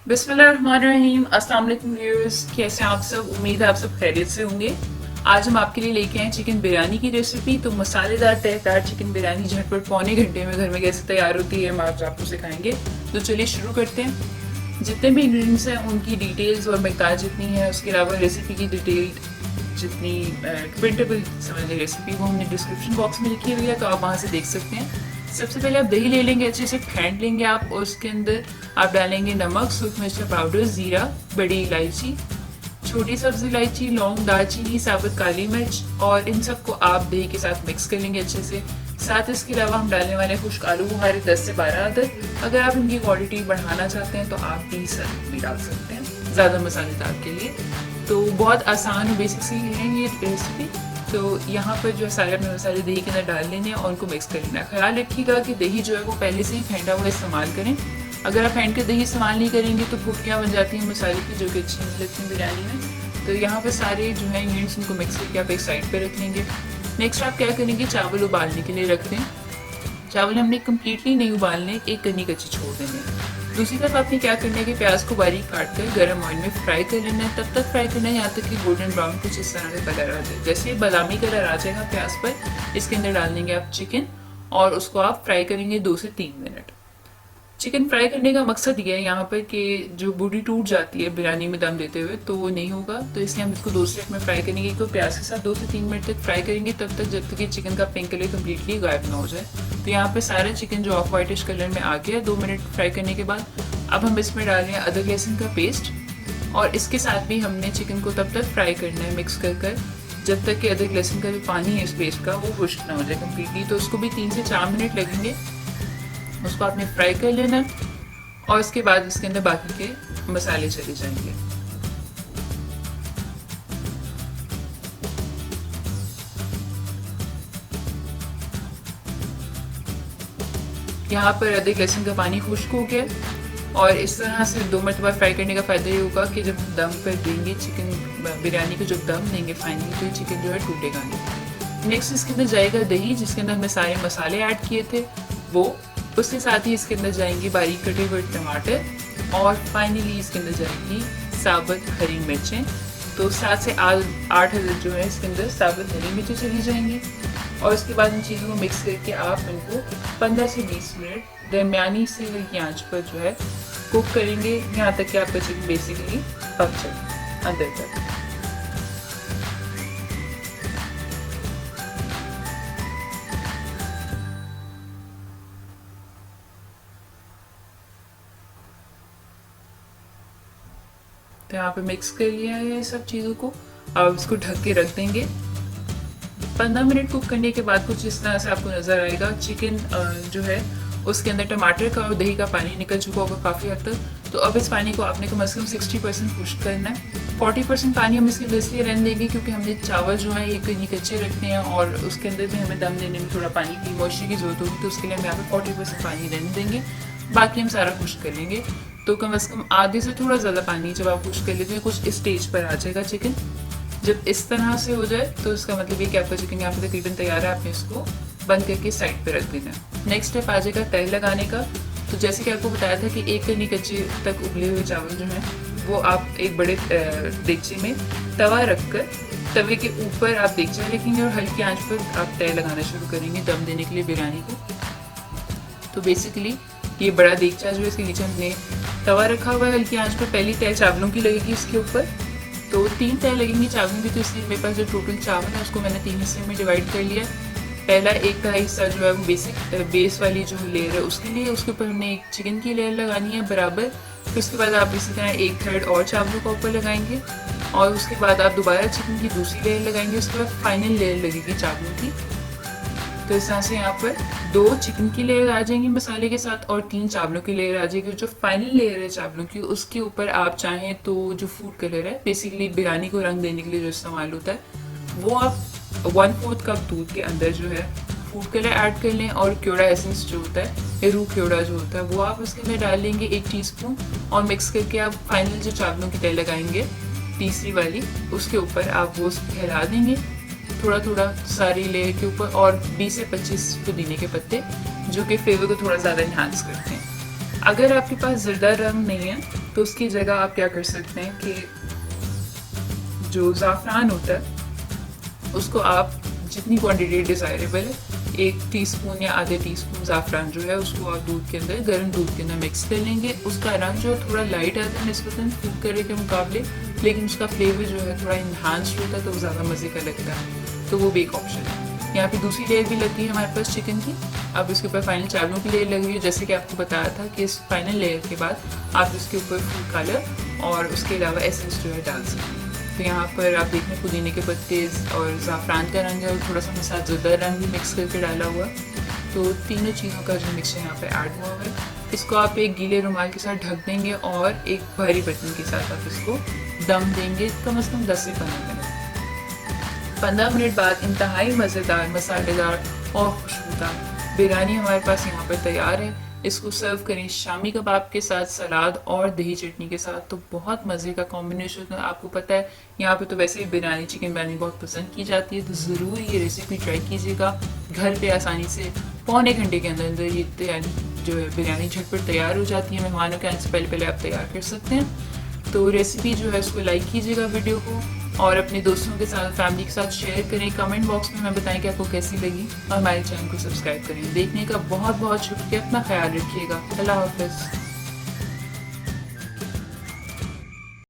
बिस्मिल्लाहिर्रहमानिर्रहीम। अस्सलाम वालेकुम व्यूअर्स, कैसे हैं आप सब? उम्मीद है आप सब खैरियत से होंगे। आज हम आपके लिए लेके आए चिकन बिरयानी की रेसिपी। तो मसालेदार तहदार चिकन बिरयानी झटपट पौने घंटे में घर में कैसे तैयार होती है हम आज आपको सिखाएंगे। तो चलिए शुरू करते हैं। जितने भी इंग्रेडिएंट्स हैं उनकी डिटेल्स और मकदार जितनी है, उसके अलावा रेसिपी की डिटेल जितनी प्रिंटेबल समझ लें रेसिपी, वो हमने डिस्क्रिप्शन बॉक्स में लिखी हुई है, तो आप वहाँ से देख सकते हैं। सबसे पहले आप दही ले लेंगे, अच्छे से फेंट लेंगे आप, और उसके अंदर आप डालेंगे नमक, सूख मिर्च पाउडर, ज़ीरा, बड़ी इलायची, छोटी सब्जी इलायची, लौंग, दालचीनी, साबुत काली मिर्च, और इन सबको आप दही के साथ मिक्स कर लेंगे अच्छे से। साथ इसके अलावा हम डालने वाले खुश्क आलू बुखारे 10 से 12 अदद। अगर आप इनकी क्वांटिटी बढ़ाना चाहते हैं तो आप 20 अदद भी डाल सकते हैं ज़्यादा मसालेदार के लिए। तो बहुत आसान और बेसिक सी है ये रेसिपी। तो यहाँ पर जो सारे अपने मसाले दही के अंदर डाल लेने और उनको मिक्स कर लेना है। ख्याल रखिएगा कि दही जो है वो पहले से ही फेंटा हुआ इस्तेमाल करें। अगर आप फेंट के दही इस्तेमाल नहीं करेंगे तो भुट्टियाँ बन जाती हैं मसाले की, जो कि अच्छी नहीं लगती हैं बिरयानी में। तो यहाँ पर सारे जो है इंग्रेडिएंट्स उनको मिक्स करके आप एक साइड पर रख लेंगे। नेक्स्ट आप क्या करेंगे, चावल उबालने के लिए रख दें। चावल हमने कम्प्लीटली नहीं उबालने, एक कनी कच्ची छोड़ देंगे। दूसरी तरफ आपने क्या करना है कि प्याज को बारीक काट कर गर्म ऑयल में फ्राई कर लेना है। तब तक फ्राई करना है यहाँ तक कि गोल्डन ब्राउन कुछ इस तरह का कलर आ जाए। जैसे बादामी कलर आ जाएगा प्याज पर, इसके अंदर डाल देंगे आप चिकन और उसको आप फ्राई करेंगे 2 से 3 मिनट। चिकन फ्राई करने का मकसद ये है यहाँ पर कि जो बॉडी टूट जाती है बिरयानी में दम देते हुए, तो वो नहीं होगा। तो इसलिए हम इसको 2 मिनट में फ्राई करेंगे। तो प्याज के साथ 2 से 3 मिनट तक फ्राई करेंगे, तब तक जब तक कि चिकन का पिंक कलर कम्प्लीटली गायब ना हो जाए। तो यहाँ पे सारा चिकन जो ऑफ वाइटिश कलर में आ गया 2 मिनट फ्राई करने के बाद। अब हम इसमें डाल रहे हैं अदरक लहसुन का पेस्ट, और इसके साथ भी हमने चिकन को तब तक फ्राई करना है मिक्स कर कर जब तक कि अदरक लहसुन का जो पानी है इस पेस्ट का वो खुश्क ना हो जाए कम्प्लीटली। तो उसको भी 3 से 4 मिनट लगेंगे, उसको आपने फ्राई कर लेना। और उसके बाद इसके अंदर बाकी के मसाले चले जाएंगे। यहाँ पर अदरक लहसुन का पानी खुश्क हो गया, और इस तरह से 2 मरतबा फ्राई करने का फ़ायदा ये होगा कि जब दम पर देंगे चिकन बिरयानी को, जब दम देंगे फाइनली, तो ये चिकन जो है टूटेगा नहीं। नेक्स्ट इसके अंदर जाएगा दही, जिसके अंदर हमने सारे मसाले ऐड किए थे वो। उसके साथ ही इसके अंदर जाएंगे बारीक कटे हुए टमाटर, और फाइनली इसके अंदर जाएगी साबुत हरी मिर्चें। तो 7 से 8 अदद जो है इसके अंदर साबुत हरी मिर्चें चली जाएंगी। और उसके बाद इन चीज़ों को मिक्स करके आप इनको 15 से 20 मिनट दरमियानी से हल्की आंच पर जो है कुक करेंगे, यहाँ तक कि आपका चिकन बेसिकली पक जाए अंदर तक। तो यहाँ पे मिक्स कर लिया है सब चीज़ों को। अब इसको ढक के रख देंगे। 15 मिनट कुक करने के बाद कुछ इस तरह से आपको नज़र आएगा चिकन जो है उसके अंदर टमाटर का और दही का पानी निकल चुका होगा काफ़ी हद तक। तो अब इस पानी को आपने कम से कम 60% खुश्क करना है। 40% पानी हम इसके अंदर इसलिए रहने देंगे क्योंकि हमने चावल जो है ये कहीं कच्चे रखते हैं, और उसके अंदर भी हमें दम देने में थोड़ा पानी की मॉइस्चर की जरूरत होगी। तो उसके लिए हम यहाँ पे 40% पानी रहने देंगे, बाकी हम सारा खुश्क कर लेंगे। तो कम से कम आधे से थोड़ा ज़्यादा पानी जब आप खुश्क कर लेते हैं, कुछ स्टेज पर आ जाएगा चिकन। जब इस तरह से हो जाए तो इसका मतलब ये कि आपका चिकन यहाँ पे तकरीबन तैयार है। आपने इसको बंद करके साइड पे रख देना है। नेक्स्ट स्टेप आ जाएगा तेल लगाने का। तो जैसे कि आपको बताया था कि 1 कनी कच्चे तक उबले हुए चावल जो हैं वो आप एक बड़े देगचे में तवा रखकर तवे के ऊपर आप देगचा रखेंगे और हल्की आंच पर आप तेल लगाना शुरू करेंगे दम देने के लिए बिरयानी को। तो बेसिकली ये बड़ा देगचा जो है इसके नीचे हमने तवा रखा हुआ है, हल्की आंच पर पहली तय चावलों की लगेगी इसके ऊपर। तो 3 तय लगेंगी चावलों की। तो इसलिए मेरे पास जो टोटल चावल है उसको मैंने 3 हिस्से में डिवाइड कर लिया। पहला 1/2 हिस्सा जो है वो बेस वाली जो लेयर है उसके लिए, उसके ऊपर हमने एक चिकन की लेयर लगानी है बराबर। फिर उसके बाद आप इसी तरह 1/3 और चावलों का ऊपर लगाएंगे, और उसके बाद आप दोबारा चिकन की दूसरी लेयर लगाएंगे। उसके बाद फाइनल लेयर लगेगी चावलों की। तो इस तरह से यहाँ पर 2 चिकन की लेयर आ जाएंगी मसाले के साथ, और 3 चावलों की लेयर आ जाएगी। जो फाइनल लेयर है चावलों की, उसके ऊपर आप चाहें तो जो फूड कलर है बेसिकली बिरयानी को रंग देने के लिए जो इस्तेमाल होता है, वो आप 1/4 कप दूध के अंदर जो है फूड कलर ऐड कर लें। और क्योड़ा एसेंस जो होता है, रूह क्योड़ा जो होता है, वो आप उसके अंदर डाल लेंगे 1 टीस्पून, और मिक्स करके आप फाइनल जो चावलों की तय लगाएंगे तीसरी वाली, उसके ऊपर आप वो फैला देंगे थोड़ा थोड़ा सारी लेयर के ऊपर। और 20 से 25 पुदीने के पत्ते, जो कि फ्लेवर को थोड़ा ज़्यादा इन्हांस करते हैं। अगर आपके पास ज़रदा रंग नहीं है तो उसकी जगह आप क्या कर सकते हैं कि जो ज़ाफ़रान होता है उसको आप जितनी क्वांटिटी डिज़ायरेबल है 1 टीस्पून या आधे टीस्पून ज़ाफ़रान जो है उसको आप दूध के अंदर, गर्म दूध के अंदर मिक्स कर लेंगे। उसका रंग जो थोड़ा लाइट आता है निस्बतन फूड करी के मुकाबले, लेकिन उसका फ्लेवर जो है थोड़ा इन्हांस्ड होता है तो वो ज़्यादा मज़े का लगता है, तो वो भी एक ऑप्शन है। यहाँ पे दूसरी लेयर भी लगती है हमारे पास चिकन की। अब इसके ऊपर फाइनल चावलों की लेयर लग रही है। जैसे कि आपको बताया था कि इस फाइनल लेयर के बाद आप इसके ऊपर फूड कलर और उसके अलावा एसेंस जो है डाल सकते हैं। तो यहाँ पर आप देख रहे हैं पुदीने के पत्ते और ज़ाफ़रान का रंग है और थोड़ा सा मसाला ज़ुदा रंग भी मिक्स करके डाला हुआ। तो तीनों चीज़ों का जो मिक्सचर यहाँ पे ऐड हुआ है, इसको आप एक गीले रुमाल के साथ ढक देंगे और एक भारी बर्तन के साथ आप इसको दम देंगे कम से कम 10 से 15 मिनट। 15 मिनट बाद इंतहाई मज़ेदार, मसालेदार और खुशबूदार बिरयानी हमारे पास यहाँ पर तैयार है। इसको सर्व करें शामी कबाब के साथ, सलाद और दही चटनी के साथ, तो बहुत मज़े का कॉम्बिनेशन है। आपको पता है यहाँ पे तो वैसे ही बिरयानी, चिकन बिरयानी बहुत पसंद की जाती है, तो ज़रूर ये रेसिपी ट्राई कीजिएगा। घर पे आसानी से पौने घंटे के अंदर अंदर ये जो है बिरयानी झटपट तैयार हो जाती है। मेहमानों के आने से पहले पहले आप तैयार कर सकते हैं। तो रेसिपी जो है उसको लाइक कीजिएगा वीडियो को और अपने दोस्तों के साथ, फैमिली के साथ शेयर करें। कमेंट बॉक्स में हमें बताएं कि आपको कैसी लगी और हमारे चैनल को सब्सक्राइब करें। देखने का बहुत बहुत शुक्रिया। अपना ख्याल रखिएगा। अल्लाह हाफ़िज़।